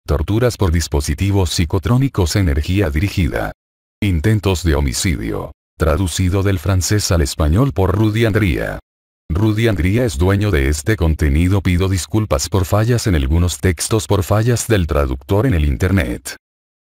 Torturas por dispositivos psicotrónicos, energía dirigida. Intentos de homicidio. Traducido del francés al español por Rudy Andría. Rudy Andría es dueño de este contenido. Pido disculpas por fallas en algunos textos, por fallas del traductor en el internet.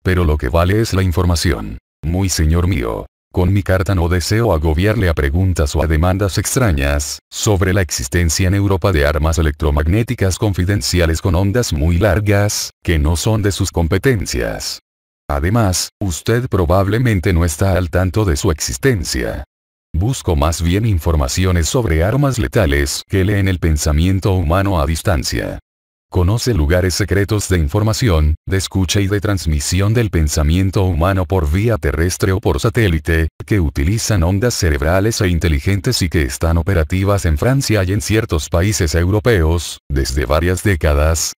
Pero lo que vale es la información. Muy señor mío. Con mi carta no deseo agobiarle a preguntas o a demandas extrañas, sobre la existencia en Europa de armas electromagnéticas confidenciales con ondas muy largas, que no son de sus competencias. Además, usted probablemente no está al tanto de su existencia. Busco más bien informaciones sobre armas letales que leen el pensamiento humano a distancia. Conoce lugares secretos de información, de escucha y de transmisión del pensamiento humano por vía terrestre o por satélite, que utilizan ondas cerebrales e inteligentes y que están operativas en Francia y en ciertos países europeos, desde varias décadas.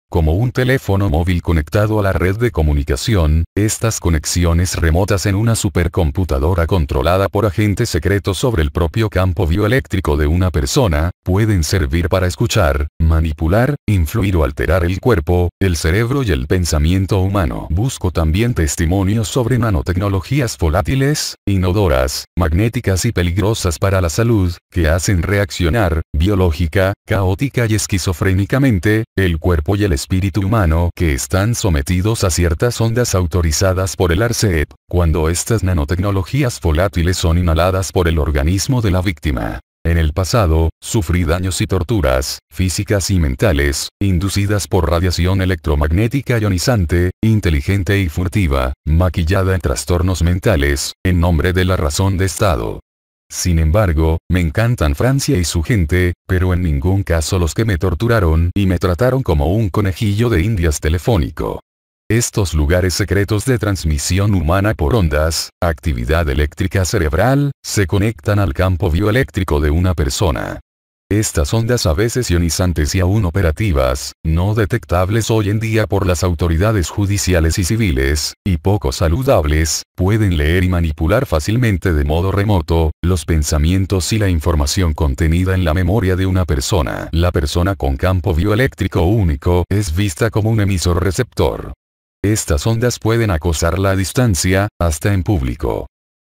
Como un teléfono móvil conectado a la red de comunicación, estas conexiones remotas en una supercomputadora controlada por agentes secretos sobre el propio campo bioeléctrico de una persona, pueden servir para escuchar, manipular, influir o alterar el cuerpo, el cerebro y el pensamiento humano. Busco también testimonios sobre nanotecnologías volátiles, inodoras, magnéticas y peligrosas para la salud, que hacen reaccionar, biológica, caótica y esquizofrénicamente, el cuerpo y el espíritu humano, que están sometidos a ciertas ondas autorizadas por el ARCEP, cuando estas nanotecnologías volátiles son inhaladas por el organismo de la víctima. En el pasado, sufrí daños y torturas, físicas y mentales, inducidas por radiación electromagnética ionizante, inteligente y furtiva, maquillada en trastornos mentales, en nombre de la razón de Estado. Sin embargo, me encantan Francia y su gente, pero en ningún caso los que me torturaron y me trataron como un conejillo de indias telefónico. Estos lugares secretos de transmisión humana por ondas, actividad eléctrica cerebral, se conectan al campo bioeléctrico de una persona. Estas ondas, a veces ionizantes y aún operativas, no detectables hoy en día por las autoridades judiciales y civiles, y poco saludables, pueden leer y manipular fácilmente de modo remoto, los pensamientos y la información contenida en la memoria de una persona. La persona con campo bioeléctrico único es vista como un emisor receptor. Estas ondas pueden acosarla a distancia, hasta en público.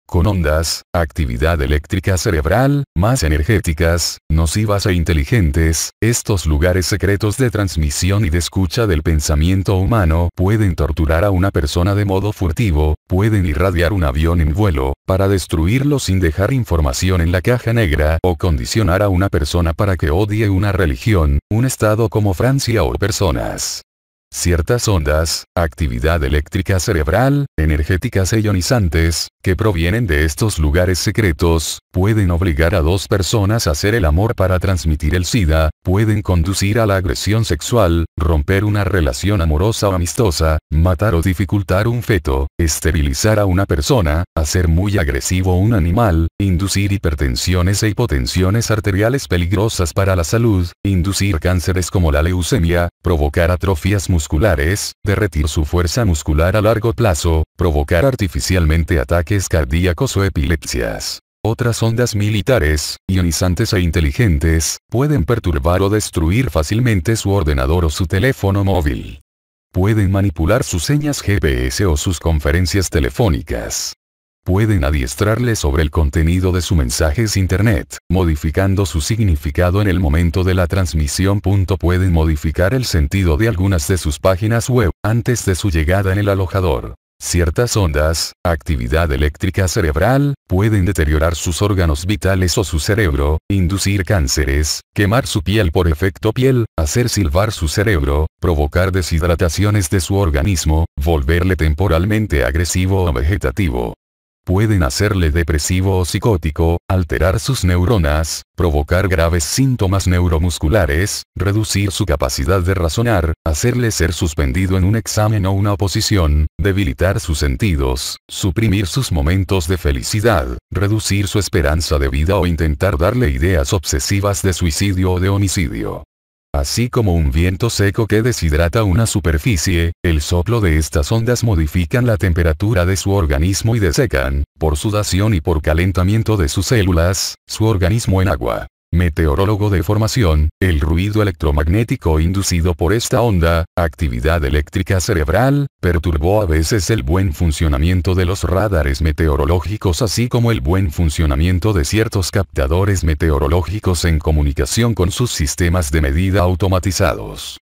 Con ondas, actividad eléctrica cerebral, más energéticas, nocivas e inteligentes, estos lugares secretos de transmisión y de escucha del pensamiento humano pueden torturar a una persona de modo furtivo, pueden irradiar un avión en vuelo, para destruirlo sin dejar información en la caja negra, o condicionar a una persona para que odie una religión, un estado como Francia o personas. Ciertas ondas, actividad eléctrica cerebral, energéticas e ionizantes, que provienen de estos lugares secretos, pueden obligar a dos personas a hacer el amor para transmitir el SIDA, pueden conducir a la agresión sexual, romper una relación amorosa o amistosa, matar o dificultar un feto, esterilizar a una persona, hacer muy agresivo un animal, inducir hipertensiones e hipotensiones arteriales peligrosas para la salud, inducir cánceres como la leucemia, provocar atrofias musculares, derretir su fuerza muscular a largo plazo, provocar artificialmente ataques cardíacos o epilepsias. Otras ondas militares, ionizantes e inteligentes, pueden perturbar o destruir fácilmente su ordenador o su teléfono móvil. Pueden manipular sus señas GPS o sus conferencias telefónicas. Pueden adiestrarle sobre el contenido de sus mensajes internet, modificando su significado en el momento de la transmisión. Pueden modificar el sentido de algunas de sus páginas web, antes de su llegada en el alojador. Ciertas ondas, actividad eléctrica cerebral, pueden deteriorar sus órganos vitales o su cerebro, inducir cánceres, quemar su piel por efecto piel, hacer silbar su cerebro, provocar deshidrataciones de su organismo, volverle temporalmente agresivo o vegetativo. Pueden hacerle depresivo o psicótico, alterar sus neuronas, provocar graves síntomas neuromusculares, reducir su capacidad de razonar, hacerle ser suspendido en un examen o una oposición, debilitar sus sentidos, suprimir sus momentos de felicidad, reducir su esperanza de vida o intentar darle ideas obsesivas de suicidio o de homicidio. Así como un viento seco que deshidrata una superficie, el soplo de estas ondas modifican la temperatura de su organismo y desecan, por sudación y por calentamiento de sus células, su organismo en agua. meteorólogo de formación, el ruido electromagnético inducido por esta onda, actividad eléctrica cerebral, perturbó a veces el buen funcionamiento de los radares meteorológicos así como el buen funcionamiento de ciertos captadores meteorológicos en comunicación con sus sistemas de medida automatizados.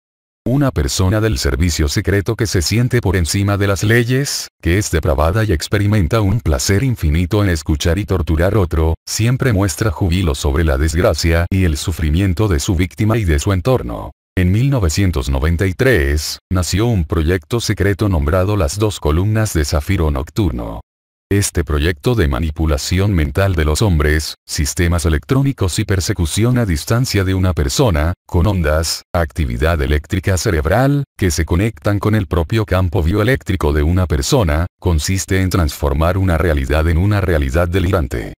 Una persona del servicio secreto que se siente por encima de las leyes, que es depravada y experimenta un placer infinito en escuchar y torturar otro, siempre muestra júbilo sobre la desgracia y el sufrimiento de su víctima y de su entorno. En 1993, nació un proyecto secreto nombrado las 2 columnas de zafiro nocturno. Este proyecto de manipulación mental de los hombres, sistemas electrónicos y persecución a distancia de una persona, con ondas, actividad eléctrica cerebral, que se conectan con el propio campo bioeléctrico de una persona, consiste en transformar una realidad en una realidad delirante.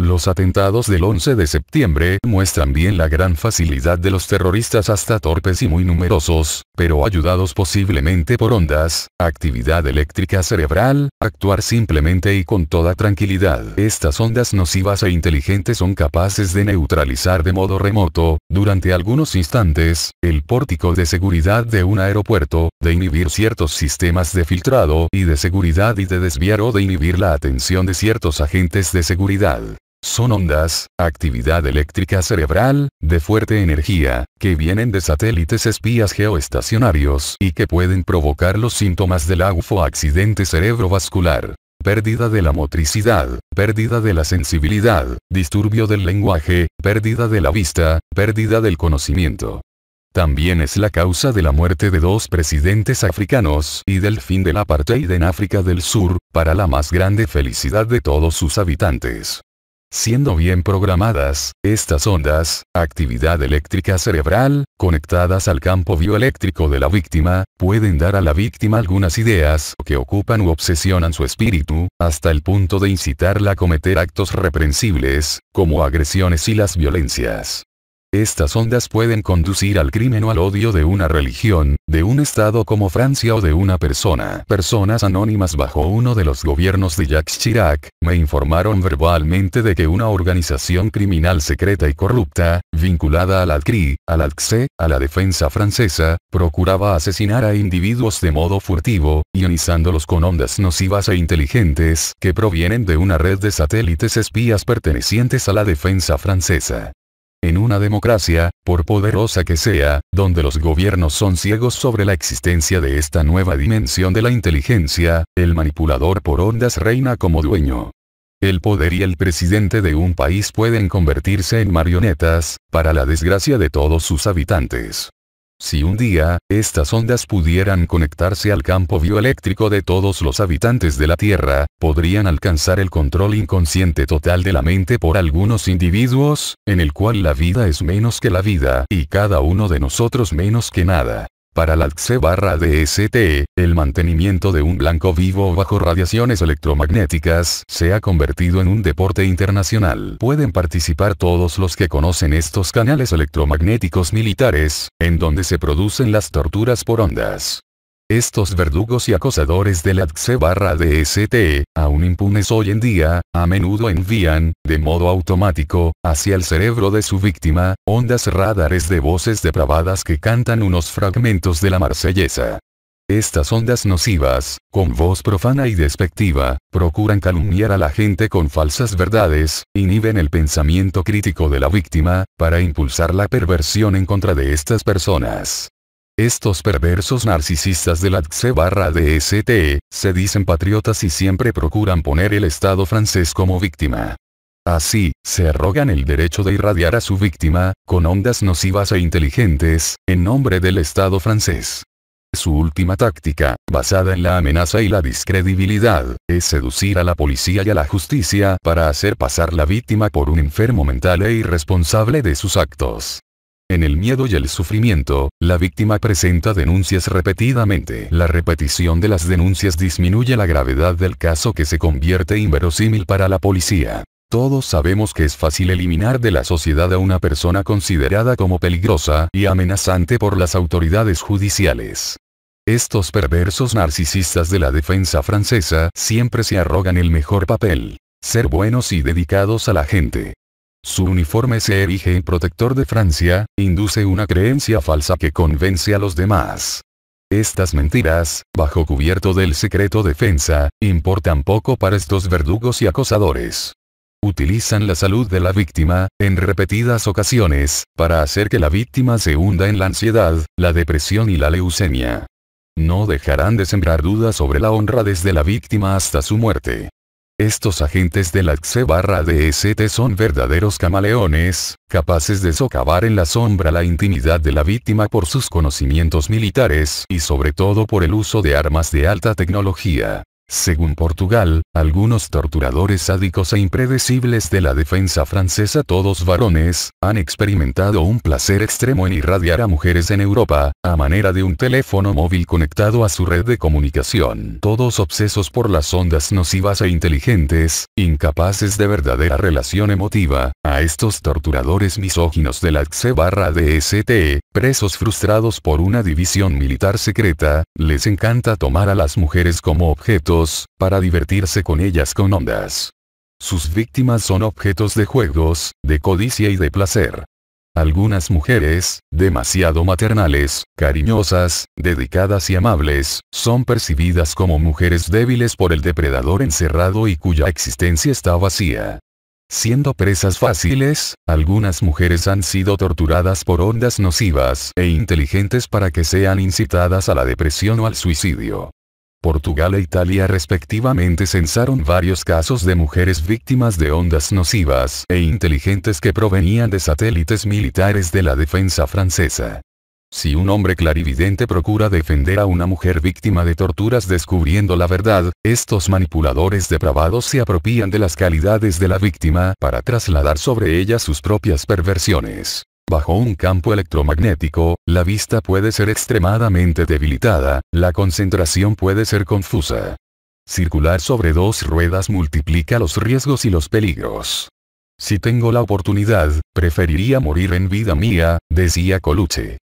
Los atentados del 11 de septiembre muestran bien la gran facilidad de los terroristas hasta torpes y muy numerosos, pero ayudados posiblemente por ondas, actividad eléctrica cerebral, actuar simplemente y con toda tranquilidad. Estas ondas nocivas e inteligentes son capaces de neutralizar de modo remoto, durante algunos instantes, el pórtico de seguridad de un aeropuerto, de inhibir ciertos sistemas de filtrado y de seguridad y de desviar o de inhibir la atención de ciertos agentes de seguridad. Son ondas, actividad eléctrica cerebral, de fuerte energía, que vienen de satélites espías geoestacionarios y que pueden provocar los síntomas del AUF o accidente cerebrovascular. Pérdida de la motricidad, pérdida de la sensibilidad, disturbio del lenguaje, pérdida de la vista, pérdida del conocimiento. También es la causa de la muerte de 2 presidentes africanos y del fin del apartheid en África del Sur, para la más grande felicidad de todos sus habitantes. Siendo bien programadas, estas ondas, actividad eléctrica cerebral, conectadas al campo bioeléctrico de la víctima, pueden dar a la víctima algunas ideas que ocupan u obsesionan su espíritu, hasta el punto de incitarla a cometer actos reprensibles, como agresiones y las violencias. Estas ondas pueden conducir al crimen o al odio de una religión, de un estado como Francia o de una persona. Personas anónimas bajo uno de los gobiernos de Jacques Chirac, me informaron verbalmente de que una organización criminal secreta y corrupta, vinculada a la CRI, a la DCE, a la defensa francesa, procuraba asesinar a individuos de modo furtivo, ionizándolos con ondas nocivas e inteligentes que provienen de una red de satélites espías pertenecientes a la defensa francesa. En una democracia, por poderosa que sea, donde los gobiernos son ciegos sobre la existencia de esta nueva dimensión de la inteligencia, el manipulador por ondas reina como dueño. El poder y el presidente de un país pueden convertirse en marionetas, para la desgracia de todos sus habitantes. Si un día, estas ondas pudieran conectarse al campo bioeléctrico de todos los habitantes de la Tierra, podrían alcanzar el control inconsciente total de la mente por algunos individuos, en el cual la vida es menos que la vida y cada uno de nosotros menos que nada. Para la DCE/DST, el mantenimiento de un blanco vivo bajo radiaciones electromagnéticas se ha convertido en un deporte internacional. Pueden participar todos los que conocen estos canales electromagnéticos militares, en donde se producen las torturas por ondas. Estos verdugos y acosadores de la DCE/DST, aún impunes hoy en día, a menudo envían, de modo automático, hacia el cerebro de su víctima, ondas radares de voces depravadas que cantan unos fragmentos de la Marsellesa. Estas ondas nocivas, con voz profana y despectiva, procuran calumniar a la gente con falsas verdades, inhiben el pensamiento crítico de la víctima, para impulsar la perversión en contra de estas personas. Estos perversos narcisistas de la DCE/DST, se dicen patriotas y siempre procuran poner el Estado francés como víctima. Así, se arrogan el derecho de irradiar a su víctima, con ondas nocivas e inteligentes, en nombre del Estado francés. Su última táctica, basada en la amenaza y la discredibilidad, es seducir a la policía y a la justicia para hacer pasar la víctima por un enfermo mental e irresponsable de sus actos. En el miedo y el sufrimiento, la víctima presenta denuncias repetidamente. La repetición de las denuncias disminuye la gravedad del caso que se convierte inverosímil para la policía. Todos sabemos que es fácil eliminar de la sociedad a una persona considerada como peligrosa y amenazante por las autoridades judiciales. Estos perversos narcisistas de la defensa francesa siempre se arrogan el mejor papel: ser buenos y dedicados a la gente. Su uniforme se erige en protector de Francia, induce una creencia falsa que convence a los demás. Estas mentiras, bajo cubierto del secreto defensa, importan poco para estos verdugos y acosadores. Utilizan la salud de la víctima, en repetidas ocasiones, para hacer que la víctima se hunda en la ansiedad, la depresión y la leucemia. No dejarán de sembrar dudas sobre la honradez de la víctima hasta su muerte. Estos agentes de la XE/DST son verdaderos camaleones, capaces de socavar en la sombra la intimidad de la víctima por sus conocimientos militares y sobre todo por el uso de armas de alta tecnología. Según Portugal, algunos torturadores sádicos e impredecibles de la defensa francesa, todos varones, han experimentado un placer extremo en irradiar a mujeres en Europa, a manera de un teléfono móvil conectado a su red de comunicación. Todos obsesos por las ondas nocivas e inteligentes, incapaces de verdadera relación emotiva, a estos torturadores misóginos de la XE/DST, presos frustrados por una división militar secreta, les encanta tomar a las mujeres como objetos, para divertirse con ellas con ondas. Sus víctimas son objetos de juegos, de codicia y de placer. Algunas mujeres, demasiado maternales, cariñosas, dedicadas y amables, son percibidas como mujeres débiles por el depredador encerrado y cuya existencia está vacía. Siendo presas fáciles, algunas mujeres han sido torturadas por ondas nocivas e inteligentes para que sean incitadas a la depresión o al suicidio. Portugal e Italia respectivamente censaron varios casos de mujeres víctimas de ondas nocivas e inteligentes que provenían de satélites militares de la defensa francesa. Si un hombre clarividente procura defender a una mujer víctima de torturas descubriendo la verdad, estos manipuladores depravados se apropian de las calidades de la víctima para trasladar sobre ella sus propias perversiones. Bajo un campo electromagnético, la vista puede ser extremadamente debilitada, la concentración puede ser confusa. Circular sobre dos ruedas multiplica los riesgos y los peligros. Si tengo la oportunidad, preferiría morir en vida mía, decía Coluche.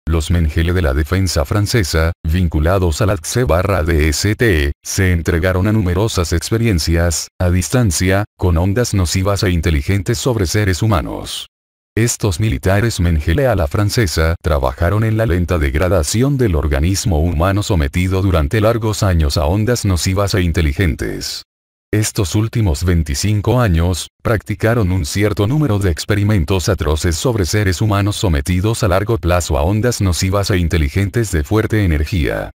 Los Mengele de la defensa francesa, vinculados a la XE/DST, se entregaron a numerosas experiencias, a distancia, con ondas nocivas e inteligentes sobre seres humanos. Estos militares Mengele a la francesa trabajaron en la lenta degradación del organismo humano sometido durante largos años a ondas nocivas e inteligentes. Estos últimos 25 años, practicaron un cierto número de experimentos atroces sobre seres humanos sometidos a largo plazo a ondas nocivas e inteligentes de fuerte energía.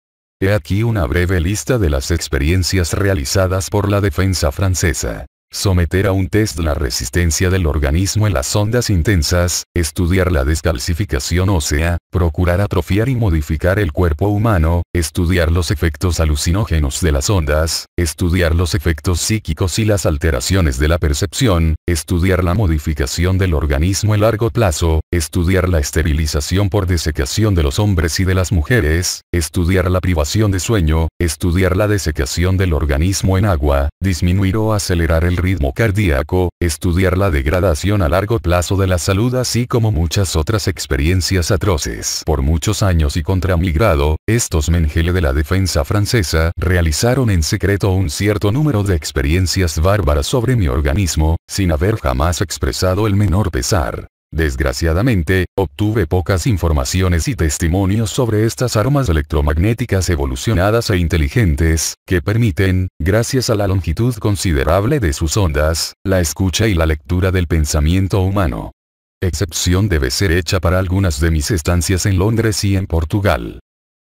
He aquí una breve lista de las experiencias realizadas por la defensa francesa. Someter a un test la resistencia del organismo en las ondas intensas, estudiar la descalcificación ósea, procurar atrofiar y modificar el cuerpo humano, estudiar los efectos alucinógenos de las ondas, estudiar los efectos psíquicos y las alteraciones de la percepción, estudiar la modificación del organismo en largo plazo, estudiar la esterilización por desecación de los hombres y de las mujeres, estudiar la privación de sueño, estudiar la desecación del organismo en agua, disminuir o acelerar el ritmo cardíaco, estudiar la degradación a largo plazo de la salud así como muchas otras experiencias atroces. Por muchos años y contra mi grado, estos Mengele de la defensa francesa realizaron en secreto un cierto número de experiencias bárbaras sobre mi organismo, sin haber jamás expresado el menor pesar. Desgraciadamente, obtuve pocas informaciones y testimonios sobre estas armas electromagnéticas evolucionadas e inteligentes, que permiten, gracias a la longitud considerable de sus ondas, la escucha y la lectura del pensamiento humano. Excepción debe ser hecha para algunas de mis estancias en Londres y en Portugal.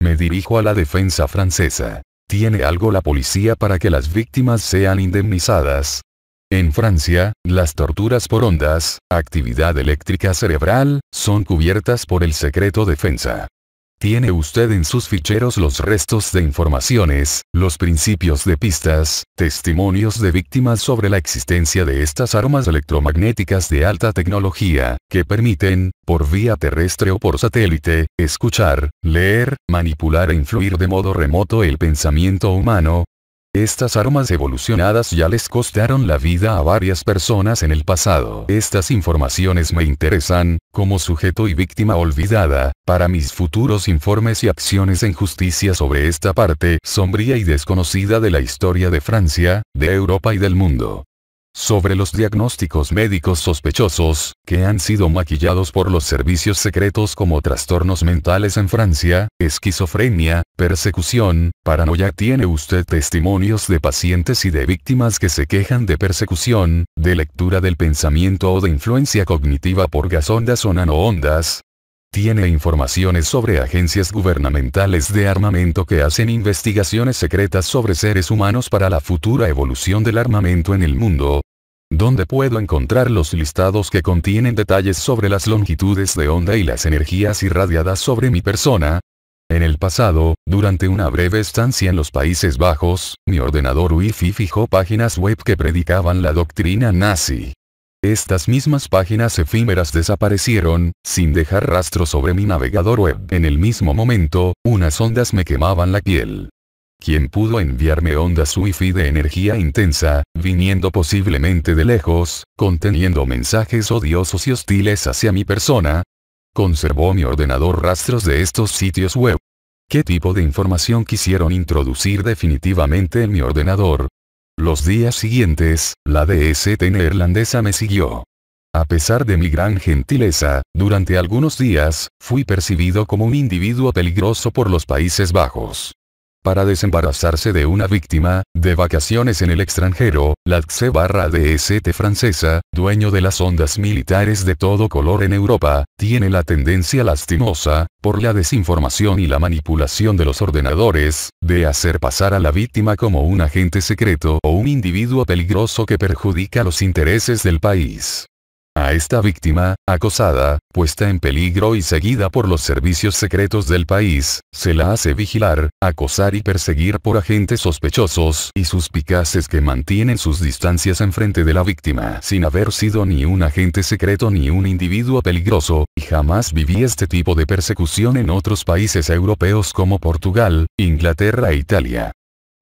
Me dirijo a la defensa francesa. ¿Tiene algo la policía para que las víctimas sean indemnizadas? En Francia, las torturas por ondas, actividad eléctrica cerebral, son cubiertas por el secreto defensa. ¿Tiene usted en sus ficheros los restos de informaciones, los principios de pistas, testimonios de víctimas sobre la existencia de estas armas electromagnéticas de alta tecnología, que permiten, por vía terrestre o por satélite, escuchar, leer, manipular e influir de modo remoto el pensamiento humano? Estas armas evolucionadas ya les costaron la vida a varias personas en el pasado. Estas informaciones me interesan, como sujeto y víctima olvidada, para mis futuros informes y acciones en justicia sobre esta parte sombría y desconocida de la historia de Francia, de Europa y del mundo. Sobre los diagnósticos médicos sospechosos, que han sido maquillados por los servicios secretos como trastornos mentales en Francia, esquizofrenia, persecución, paranoia. ¿Tiene usted testimonios de pacientes y de víctimas que se quejan de persecución, de lectura del pensamiento o de influencia cognitiva por gasondas o nanoondas? ¿Tiene informaciones sobre agencias gubernamentales de armamento que hacen investigaciones secretas sobre seres humanos para la futura evolución del armamento en el mundo? ¿Dónde puedo encontrar los listados que contienen detalles sobre las longitudes de onda y las energías irradiadas sobre mi persona? En el pasado, durante una breve estancia en los Países Bajos, mi ordenador Wi-Fi fijó páginas web que predicaban la doctrina nazi. Estas mismas páginas efímeras desaparecieron, sin dejar rastro sobre mi navegador web. En el mismo momento, unas ondas me quemaban la piel. ¿Quién pudo enviarme ondas Wi-Fi de energía intensa, viniendo posiblemente de lejos, conteniendo mensajes odiosos y hostiles hacia mi persona? ¿Conservó mi ordenador rastros de estos sitios web? ¿Qué tipo de información quisieron introducir definitivamente en mi ordenador? Los días siguientes, la DST neerlandesa me siguió. A pesar de mi gran gentileza, durante algunos días, fui percibido como un individuo peligroso por los Países Bajos. Para desembarazarse de una víctima, de vacaciones en el extranjero, la DST francesa, dueño de las ondas militares de todo color en Europa, tiene la tendencia lastimosa, por la desinformación y la manipulación de los ordenadores, de hacer pasar a la víctima como un agente secreto o un individuo peligroso que perjudica los intereses del país. A esta víctima, acosada, puesta en peligro y seguida por los servicios secretos del país, se la hace vigilar, acosar y perseguir por agentes sospechosos y suspicaces que mantienen sus distancias enfrente de la víctima sin haber sido ni un agente secreto ni un individuo peligroso, y jamás viví este tipo de persecución en otros países europeos como Portugal, Inglaterra e Italia.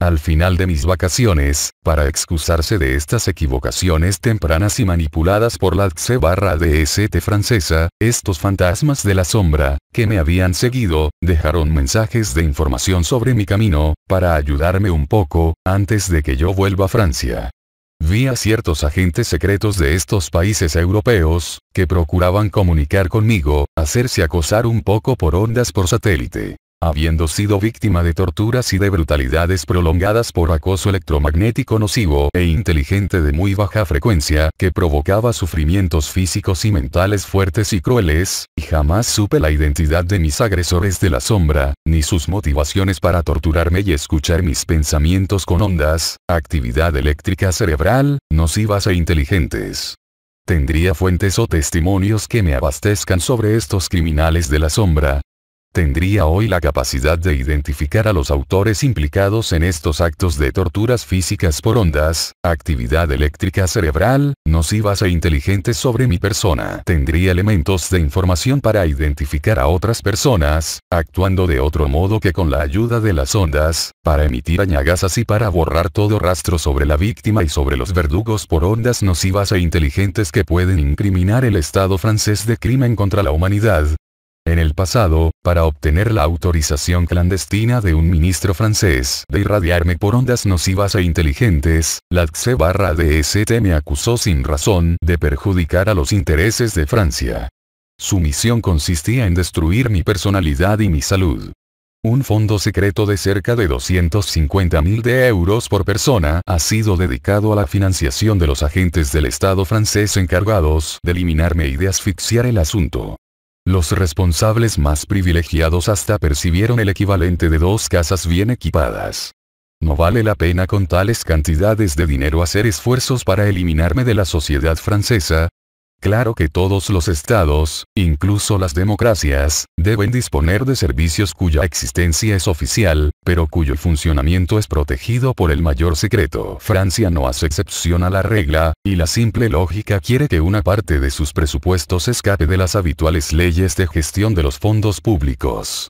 Al final de mis vacaciones, para excusarse de estas equivocaciones tempranas y manipuladas por la DST francesa, estos fantasmas de la sombra, que me habían seguido, dejaron mensajes de información sobre mi camino, para ayudarme un poco, antes de que yo vuelva a Francia. Vi a ciertos agentes secretos de estos países europeos, que procuraban comunicar conmigo, hacerse acosar un poco por ondas por satélite. Habiendo sido víctima de torturas y de brutalidades prolongadas por acoso electromagnético nocivo e inteligente de muy baja frecuencia que provocaba sufrimientos físicos y mentales fuertes y crueles, y jamás supe la identidad de mis agresores de la sombra, ni sus motivaciones para torturarme y escuchar mis pensamientos con ondas, actividad eléctrica cerebral, nocivas e inteligentes. ¿Tendría fuentes o testimonios que me abastezcan sobre estos criminales de la sombra? ¿Tendría hoy la capacidad de identificar a los autores implicados en estos actos de torturas físicas por ondas, actividad eléctrica cerebral, nocivas e inteligentes sobre mi persona? ¿Tendría elementos de información para identificar a otras personas, actuando de otro modo que con la ayuda de las ondas, para emitir añagazas y para borrar todo rastro sobre la víctima y sobre los verdugos por ondas nocivas e inteligentes que pueden incriminar el Estado francés de crimen contra la humanidad? En el pasado, para obtener la autorización clandestina de un ministro francés de irradiarme por ondas nocivas e inteligentes, la DST me acusó sin razón de perjudicar a los intereses de Francia. Su misión consistía en destruir mi personalidad y mi salud. Un fondo secreto de cerca de 250.000 euros por persona ha sido dedicado a la financiación de los agentes del Estado francés encargados de eliminarme y de asfixiar el asunto. Los responsables más privilegiados hasta percibieron el equivalente de 2 casas bien equipadas. No vale la pena con tales cantidades de dinero hacer esfuerzos para eliminarme de la sociedad francesa. Claro que todos los estados, incluso las democracias, deben disponer de servicios cuya existencia es oficial, pero cuyo funcionamiento es protegido por el mayor secreto. Francia no hace excepción a la regla, y la simple lógica quiere que una parte de sus presupuestos escape de las habituales leyes de gestión de los fondos públicos.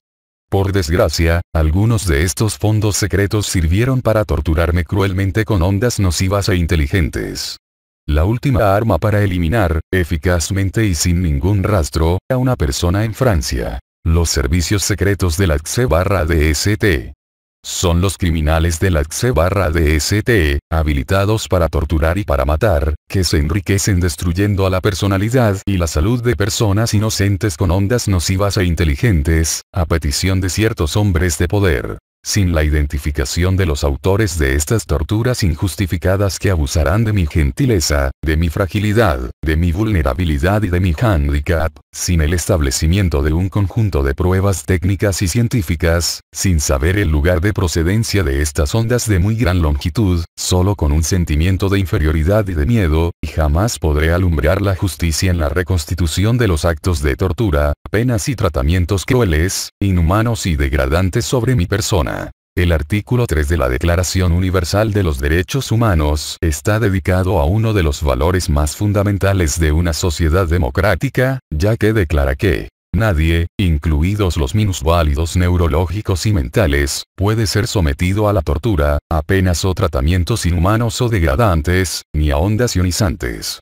Por desgracia, algunos de estos fondos secretos sirvieron para torturarme cruelmente con ondas nocivas e inteligentes. La última arma para eliminar, eficazmente y sin ningún rastro, a una persona en Francia. Los servicios secretos de la DST. son los criminales de la XC/DST, habilitados para torturar y para matar, que se enriquecen destruyendo a la personalidad y la salud de personas inocentes con ondas nocivas e inteligentes, a petición de ciertos hombres de poder. Sin la identificación de los autores de estas torturas injustificadas que abusarán de mi gentileza, de mi fragilidad, de mi vulnerabilidad y de mi hándicap, sin el establecimiento de un conjunto de pruebas técnicas y científicas, sin saber el lugar de procedencia de estas ondas de muy gran longitud, solo con un sentimiento de inferioridad y de miedo, y jamás podré alumbrar la justicia en la reconstitución de los actos de tortura, penas y tratamientos crueles, inhumanos y degradantes sobre mi persona. El artículo 3 de la Declaración Universal de los Derechos Humanos está dedicado a uno de los valores más fundamentales de una sociedad democrática, ya que declara que nadie, incluidos los minusválidos neurológicos y mentales, puede ser sometido a la tortura, a penas o tratamientos inhumanos o degradantes, ni a ondas ionizantes.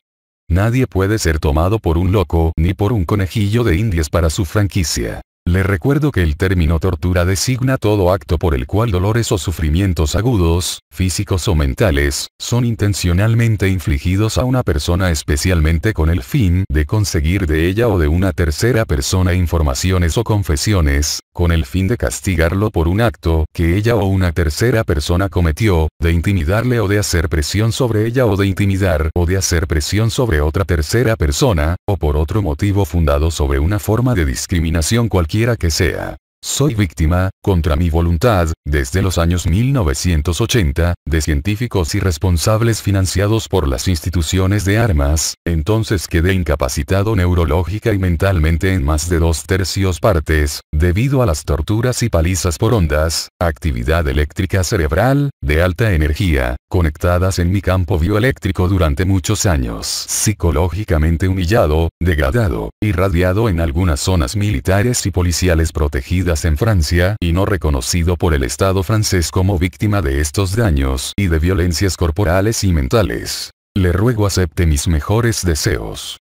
Nadie puede ser tomado por un loco ni por un conejillo de indias para su franquicia. Le recuerdo que el término tortura designa todo acto por el cual dolores o sufrimientos agudos, físicos o mentales, son intencionalmente infligidos a una persona especialmente con el fin de conseguir de ella o de una tercera persona informaciones o confesiones, con el fin de castigarlo por un acto que ella o una tercera persona cometió, de intimidarle o de hacer presión sobre ella o de intimidar o de hacer presión sobre otra tercera persona, o por otro motivo fundado sobre una forma de discriminación cualquiera que sea. Soy víctima, contra mi voluntad, desde los años 1980, de científicos irresponsables financiados por las instituciones de armas, entonces quedé incapacitado neurológica y mentalmente en más de 2/3 partes, debido a las torturas y palizas por ondas, actividad eléctrica cerebral, de alta energía, conectadas en mi campo bioeléctrico durante muchos años. Psicológicamente humillado, degradado, irradiado en algunas zonas militares y policiales protegidas en Francia y no reconocido por el Estado francés como víctima de estos daños y de violencias corporales y mentales. Le ruego acepte mis mejores deseos.